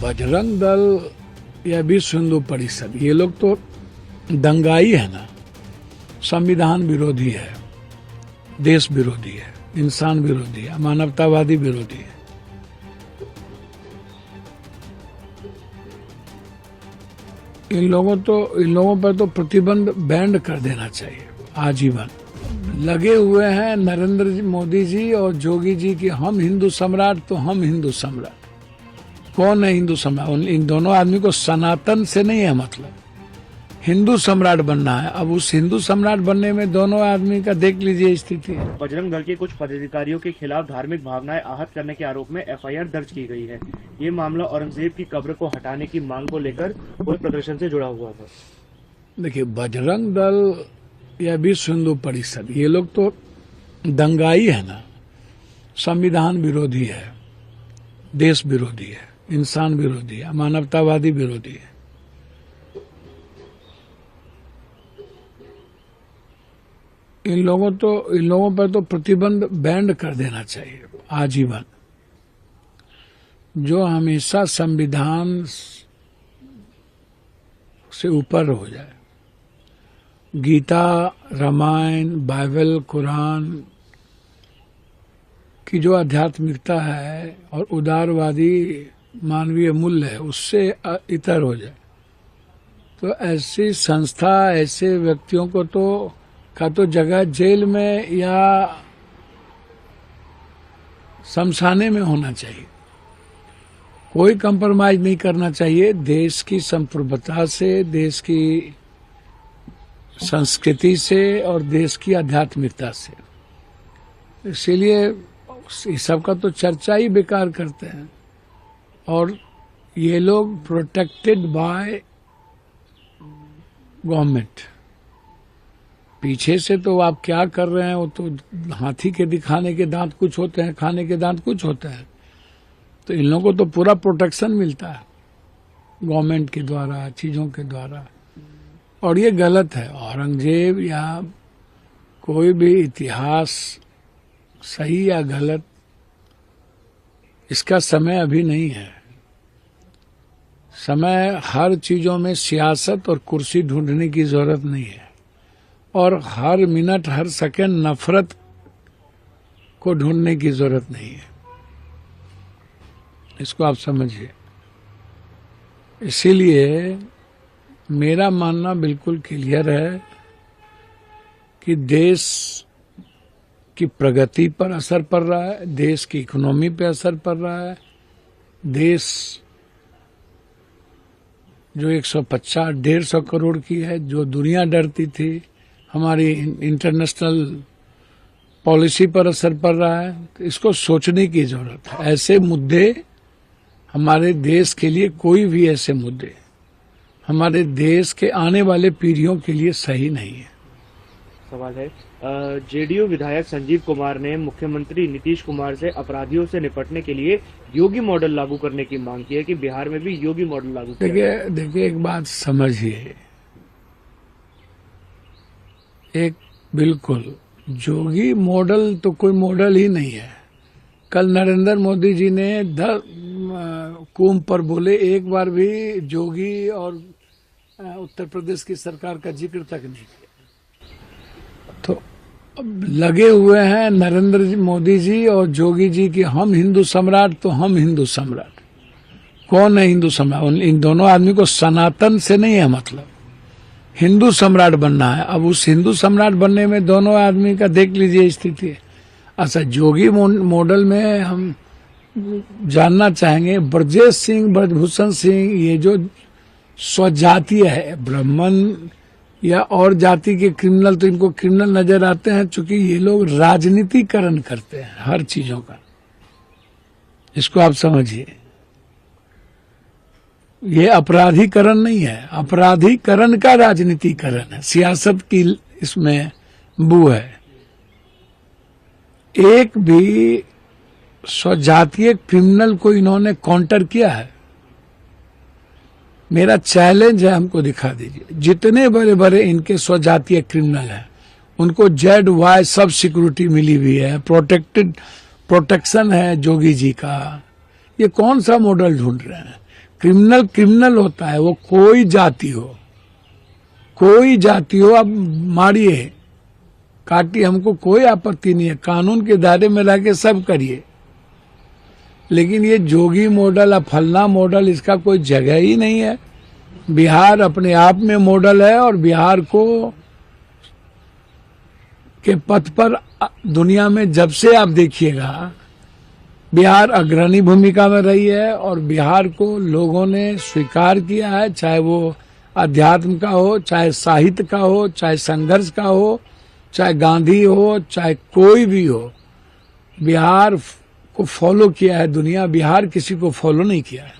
बजरंग दल या विश्व हिंदू परिषद, ये लोग तो दंगाई है ना, संविधान विरोधी है, देश विरोधी है, इंसान विरोधी है, मानवतावादी विरोधी है। इन लोगों पर तो प्रतिबंध बैंड कर देना चाहिए आजीवन। लगे हुए हैं नरेंद्र मोदी जी और जोगी जी की हम हिंदू सम्राट तो हम हिंदू सम्राट। कौन है हिंदू सम्राट? इन दोनों आदमी को सनातन से नहीं है मतलब, हिंदू सम्राट बनना है। अब उस हिंदू सम्राट बनने में दोनों आदमी का देख लीजिए स्थिति है। बजरंग दल के कुछ पदाधिकारियों के खिलाफ धार्मिक भावनाएं आहत करने के आरोप में एफआईआर दर्ज की गई है। ये मामला औरंगजेब की कब्र को हटाने की मांग को लेकर कोई प्रदर्शन से जुड़ा हुआ था। देखिए, बजरंग दल या विश्व हिंदू परिषद, ये लोग तो दंगाई है ना, संविधान विरोधी है, देश विरोधी है, इंसान विरोधी है, मानवतावादी विरोधी है। इन लोगों पर तो प्रतिबंध बैंड कर देना चाहिए आजीवन, जो हमेशा संविधान से ऊपर हो जाए। गीता, रामायण, बाइबल, कुरान की जो आध्यात्मिकता है और उदारवादी मानवीय मूल्य है, उससे इतर हो जाए। तो ऐसी संस्था, ऐसे व्यक्तियों को तो जगह जेल में या शमशाने में होना चाहिए। कोई कंप्रोमाइज नहीं करना चाहिए देश की संप्रभुता से, देश की संस्कृति से और देश की आध्यात्मिकता से। इसीलिए इस सब का तो चर्चा ही बेकार करते हैं। और ये लोग प्रोटेक्टेड बाय गवर्नमेंट। पीछे से तो आप क्या कर रहे हैं, वो तो हाथी के दिखाने के दांत कुछ होते हैं, खाने के दांत कुछ होते हैं। तो इन लोगों को तो पूरा प्रोटेक्शन मिलता है गवर्नमेंट के द्वारा, चीजों के द्वारा। और ये गलत है। औरंगजेब या कोई भी इतिहास, सही या गलत, इसका समय अभी नहीं है। समय हर चीजों में सियासत और कुर्सी ढूंढने की जरूरत नहीं है, और हर मिनट हर सेकंड नफरत को ढूंढने की जरूरत नहीं है। इसको आप समझिए। इसीलिए मेरा मानना बिल्कुल क्लियर है कि देश की प्रगति पर असर पड़ रहा है, देश की इकोनॉमी पे असर पड़ रहा है। देश जो 150-150 करोड़ की है, जो दुनिया डरती थी, हमारी इंटरनेशनल पॉलिसी पर असर पड़ रहा है। तो इसको सोचने की जरूरत है। ऐसे मुद्दे हमारे देश के लिए, कोई भी ऐसे मुद्दे हमारे देश के आने वाले पीढ़ियों के लिए सही नहीं है। सवाल है, जेडीयू विधायक संजीव कुमार ने मुख्यमंत्री नीतीश कुमार से अपराधियों से निपटने के लिए योगी मॉडल लागू करने की मांग की है कि बिहार में भी योगी मॉडल लागू किया जाए। देखिए एक बात समझिए, एक बिल्कुल जोगी मॉडल तो कोई मॉडल ही नहीं है। कल नरेंद्र मोदी जी ने कुंभ पर बोले, एक बार भी जोगी और उत्तर प्रदेश की सरकार का जिक्र तक नहीं किया। तो अब लगे हुए हैं नरेंद्र मोदी जी और जोगी जी की हम हिंदू सम्राट तो हम हिंदू सम्राट। कौन है हिंदू सम्राट? इन दोनों आदमी को सनातन से नहीं है मतलब, हिंदू सम्राट बनना है। अब उस हिंदू सम्राट बनने में दोनों आदमी का देख लीजिए स्थिति है। अच्छा, जोगी मॉडल में हम जानना चाहेंगे, ब्रजेश सिंह, ब्रजभूषण सिंह, ये जो स्वजातीय है, ब्राह्मण या और जाति के क्रिमिनल, तो इनको क्रिमिनल नजर आते हैं, चूंकि ये लोग राजनीतिकरण करते हैं हर चीजों का। इसको आप समझिए। ये अपराधीकरण नहीं है, अपराधीकरण का राजनीतिकरण है, सियासत की इसमें बू है। एक भी स्वजातीय क्रिमिनल को इन्होंने काउंटर किया है? मेरा चैलेंज है, हमको दिखा दीजिए। जितने बड़े बड़े इनके स्वजातीय क्रिमिनल हैं, उनको ZY सब सिक्योरिटी मिली हुई है, प्रोटेक्शन है जोगी जी का। ये कौन सा मॉडल ढूंढ रहे हैं? क्रिमिनल क्रिमिनल होता है, वो कोई जाति हो, अब मारिए काटिए, हमको कोई आपत्ति नहीं है, कानून के दायरे में रह के सब करिए। लेकिन ये जोगी मॉडल, फलना मॉडल, इसका कोई जगह ही नहीं है। बिहार अपने आप में मॉडल है और बिहार को के पथ पर दुनिया में जब से आप देखिएगा बिहार अग्रणी भूमिका में रही है और बिहार को लोगों ने स्वीकार किया है, चाहे वो अध्यात्म का हो, चाहे साहित्य का हो, चाहे संघर्ष का हो, चाहे गांधी हो, चाहे कोई भी हो, बिहार को फॉलो किया है दुनिया, बिहार किसी को फॉलो नहीं किया है।